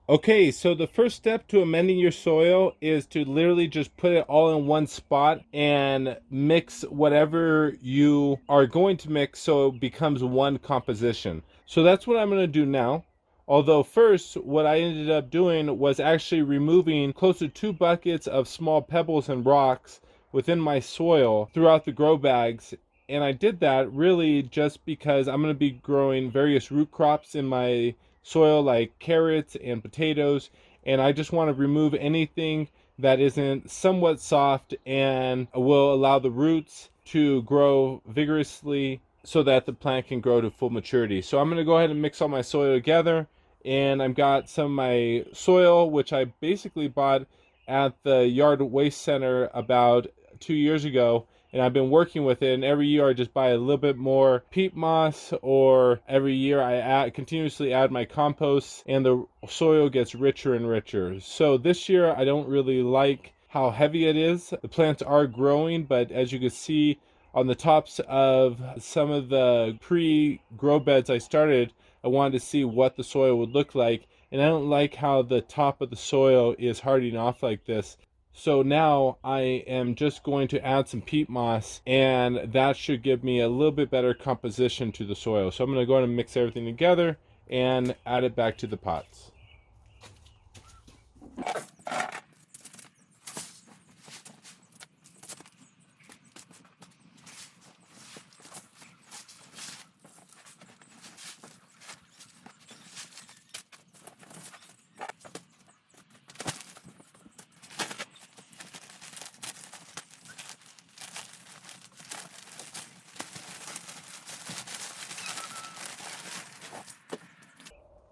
Okay, so the first step to amending your soil is to literally just put it all in one spot and mix whatever you are going to mix so it becomes one composition. So that's what I'm going to do now. Although first, what I ended up doing was actually removing close to 2 buckets of small pebbles and rocks within my soil throughout the grow bags. And I did that really just because I'm going to be growing various root crops in my soil like carrots and potatoes, and I just want to remove anything that isn't somewhat soft and will allow the roots to grow vigorously so that the plant can grow to full maturity. So I'm going to go ahead and mix all my soil together, and I've got some of my soil which I basically bought at the yard waste center about 2 years ago, and I've been working with it, and every year I just buy a little bit more peat moss, or every year I continuously add my compost, and the soil gets richer and richer. So this year I don't really like how heavy it is. The plants are growing, but as you can see on the tops of some of the pre-grow beds I started, I wanted to see what the soil would look like, and I don't like how the top of the soil is hardening off like this. So now I am just going to add some peat moss, and that should give me a little bit better composition to the soil. So I'm going to go ahead and mix everything together and add it back to the pots.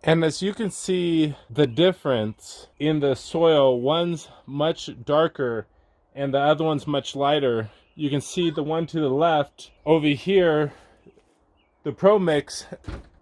And as you can see the difference in the soil, one's much darker and the other one's much lighter. You can see the one to the left over here, the Pro Mix,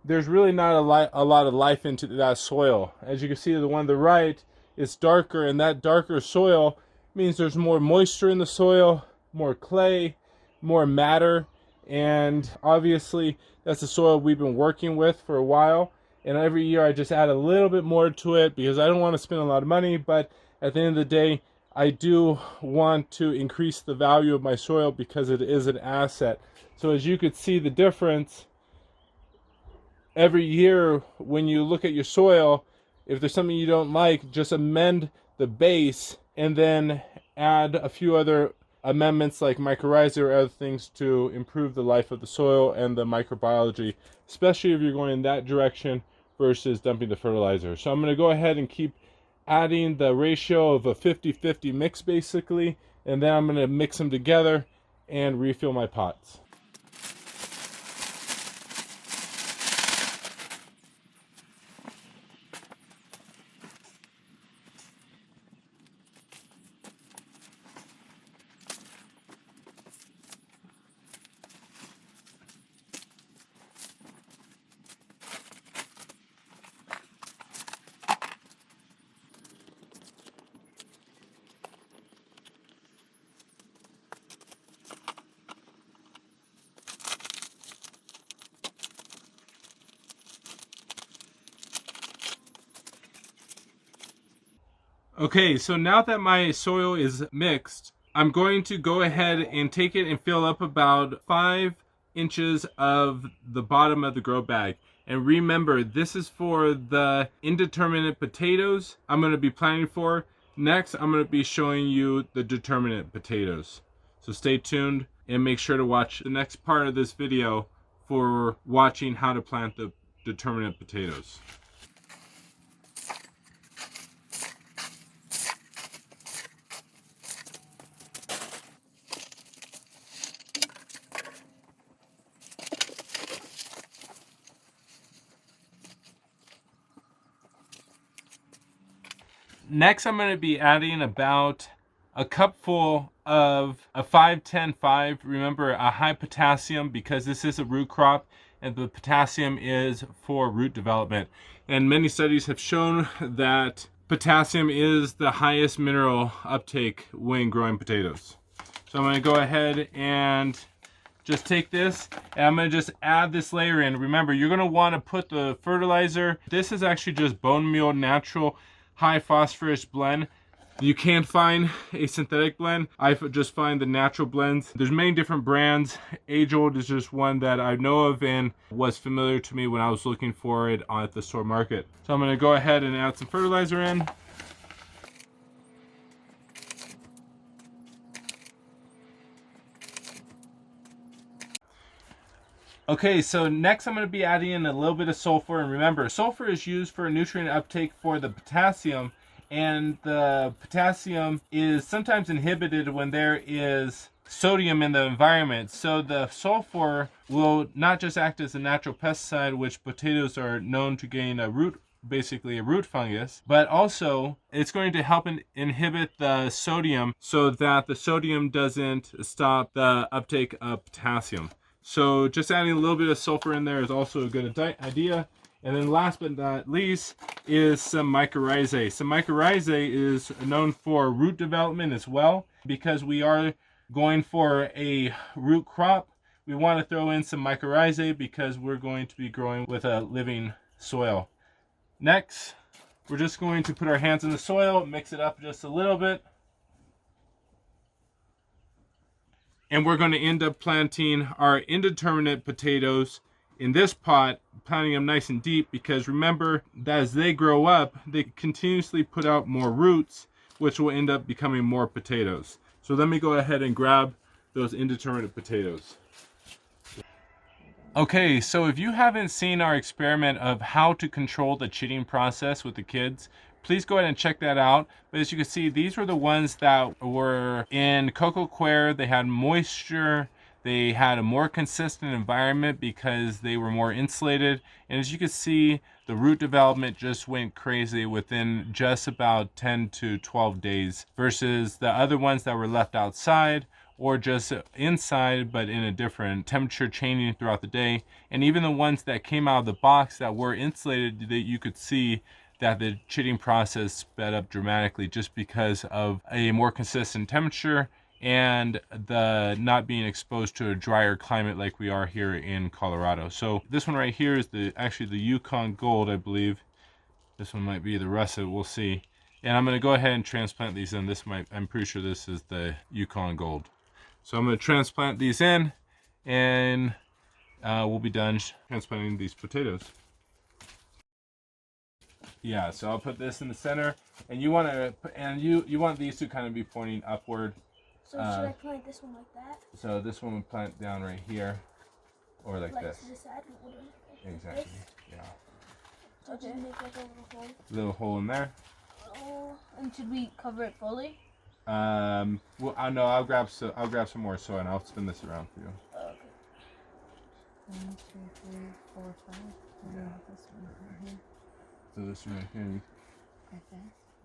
there's really not a lot of life into that soil. As you can see, the one to the right is darker, and that darker soil means there's more moisture in the soil, more clay, more matter, and obviously that's the soil we've been working with for a while. And every year I just add a little bit more to it because I don't want to spend a lot of money, but at the end of the day, I do want to increase the value of my soil because it is an asset. So as you could see the difference, every year when you look at your soil, if there's something you don't like, just amend the base and then add a few other amendments like mycorrhiza or other things to improve the life of the soil and the microbiology, especially if you're going in that direction versus dumping the fertilizer. So I'm going to go ahead and keep adding the ratio of a 50-50 mix basically, and then I'm going to mix them together and refill my pots. Okay, so now that my soil is mixed, I'm going to go ahead and take it and fill up about 5 inches of the bottom of the grow bag. And remember, this is for the indeterminate potatoes I'm going to be planting for. Next, I'm going to be showing you the determinate potatoes. So stay tuned and make sure to watch the next part of this video for watching how to plant the determinate potatoes. Next, I'm going to be adding about a cupful of a 5-10-5. Remember, a high potassium because this is a root crop and the potassium is for root development. And many studies have shown that potassium is the highest mineral uptake when growing potatoes. So I'm going to go ahead and just take this and I'm going to just add this layer in. Remember, you're going to want to put the fertilizer. This is actually just bone meal natural high phosphorus blend. You can't find a synthetic blend. I just find the natural blends. There's many different brands. Age Old is just one that I know of and was familiar to me when I was looking for it at the store market. So I'm going to go ahead and add some fertilizer in. Okay, so next I'm going to be adding in a little bit of sulfur, and remember, sulfur is used for nutrient uptake for the potassium, and the potassium is sometimes inhibited when there is sodium in the environment. So the sulfur will not just act as a natural pesticide, which potatoes are known to gain a root, basically a root fungus, but also it's going to help inhibit the sodium so that the sodium doesn't stop the uptake of potassium. So just adding a little bit of sulfur in there is also a good idea. And then last but not least is some mycorrhizae. Some mycorrhizae is known for root development as well. Because we are going for a root crop, we want to throw in some mycorrhizae because we're going to be growing with a living soil. Next, we're just going to put our hands in the soil, mix it up just a little bit. And we're going to end up planting our indeterminate potatoes in this pot, planting them nice and deep, because remember that as they grow up, they continuously put out more roots, which will end up becoming more potatoes. So let me go ahead and grab those indeterminate potatoes. Okay, so if you haven't seen our experiment of how to control the chitting process with the kids, please go ahead and check that out. But as you can see, these were the ones that were in cocoa coir. They had moisture. They had a more consistent environment because they were more insulated. And as you can see, the root development just went crazy within just about 10 to 12 days versus the other ones that were left outside or just inside, but in a different temperature changing throughout the day. And even the ones that came out of the box that were insulated, that you could see that the chitting process sped up dramatically just because of a more consistent temperature and the not being exposed to a drier climate like we are here in Colorado. So this one right here is actually the Yukon Gold, I believe. This one might be the russet, we'll see. And I'm going to go ahead and transplant these in. I'm pretty sure this is the Yukon Gold. So I'm going to transplant these in, and we'll be done transplanting these potatoes. Yeah, so I'll put this in the center, and you want to, you want these to kind of be pointing upward. So should I plant this one like that? So this one would plant down right here, or like this. To the side? Exactly. Yeah. So just make like a little hole. Little hole in there. Oh, and should we cover it fully? Well, I know I'll grab some more soil and I'll spin this around for you. Oh, okay. 1, 2, 3, 4, 5. Yeah. This one right here. So this one right here. Right there.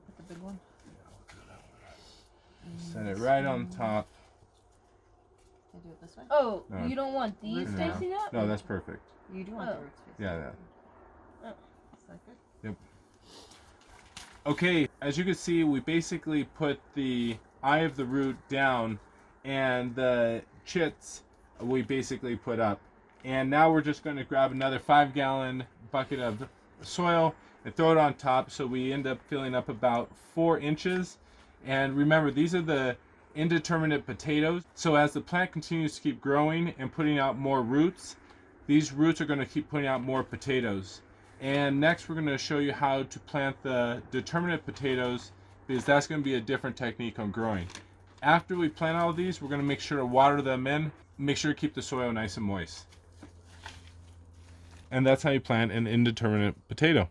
With the big one. Set it right on top. Can I do it this way? Oh, No. you don't want these No. facing up? No, that's perfect. You do want the roots facing. Yeah. Just like this? Yep. Okay, as you can see, we basically put the eye of the root down and the chits we basically put up. And now we're just going to grab another 5-gallon bucket of soil and throw it on top, so we end up filling up about 4 inches. And remember, these are the indeterminate potatoes. So as the plant continues to keep growing and putting out more roots, these roots are going to keep putting out more potatoes. And next we're going to show you how to plant the determinate potatoes, because that's going to be a different technique on growing. After we plant all of these, we're going to make sure to water them in, make sure to keep the soil nice and moist. And that's how you plant an indeterminate potato.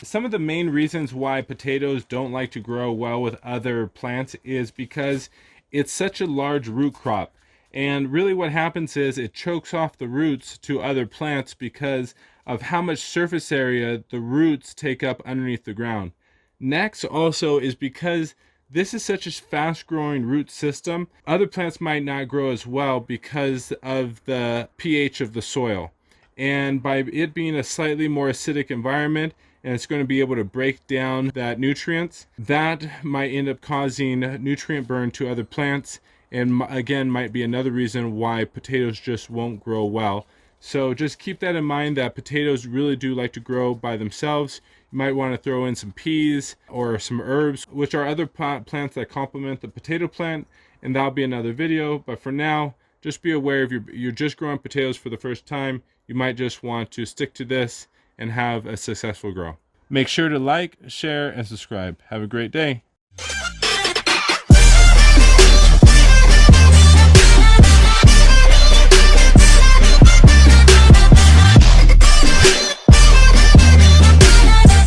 Some of the main reasons why potatoes don't like to grow well with other plants is because it's such a large root crop. And really what happens is it chokes off the roots to other plants because of how much surface area the roots take up underneath the ground. Next also is because this is such a fast growing root system, other plants might not grow as well because of the pH of the soil. and by it being a slightly more acidic environment, and it's going to be able to break down that nutrients, that might end up causing nutrient burn to other plants, and again might be another reason why potatoes just won't grow well. So just keep that in mind, that potatoes really do like to grow by themselves. You might want to throw in some peas or some herbs, which are other plants that complement the potato plant, and that'll be another video. But for now, just be aware if you're just growing potatoes for the first time, you might just want to stick to this and have a successful grow. Make sure to like, share, and subscribe. Have a great day.